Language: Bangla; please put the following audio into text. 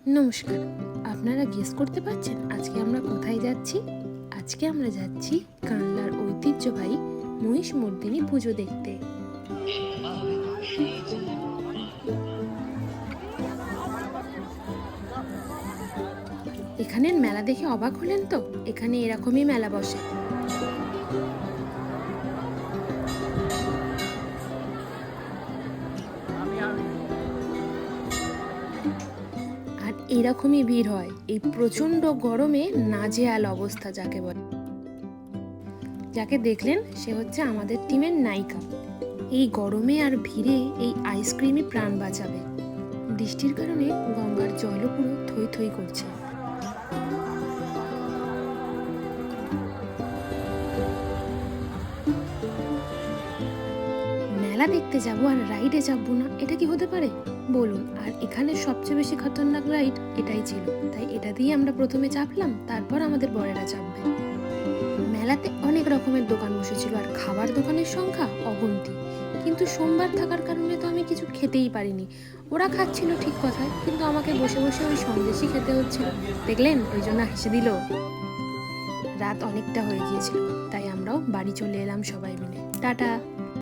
নমস্কার। আপনারা গেস করতে পারছেন আজকে আমরা কোথায় যাচ্ছি? আজকে আমরা যাচ্ছি কানলার ঐতিহ্যবাহী মহিষমর্দিনী পুজো দেখতে। এখানের মেলা দেখে অবাক হলেন তো? এখানে এরকমই মেলা বসে। আর এরকমই ভিড় হয় এই প্রচন্ড গরমে, নাজেহাল অবস্থা যাকে বলে। যাকে দেখলেন সে হচ্ছে আমাদের টিমের নায়িকা। এই গরমে আর ভিড়ে এই আইসক্রিমই প্রাণ বাঁচাবে। বৃষ্টির কারণে গঙ্গার জলও পুরো থই থই করছে। মেলা দেখতে যাব আর রাইডে যাবো না, এটা কি হতে পারে বলুন? আর এখানে সবচেয়ে বেশি খতরনাক রাইড এটাই ছিল, তাই এটা দিয়ে আমরা প্রথমে চাপলাম, তারপর আমাদের বরেরা চাপবে। মেলাতে অনেক রকমের দোকান বসেছিল আর খাবার দোকানের সংখ্যা অগুন্তি। কিন্তু সোমবার থাকার কারণে তো আমি কিছু খেতেই পারিনি। ওরা খাচ্ছিল ঠিক কথায়, কিন্তু আমাকে বসে বসে ওই সন্দেশই খেতে হচ্ছিল। দেখলেন, ওই জন্য হেসে দিল। রাত অনেকটা হয়ে গিয়েছিল, তাই আমরাও বাড়ি চলে এলাম সবাই মিলে। টাটা।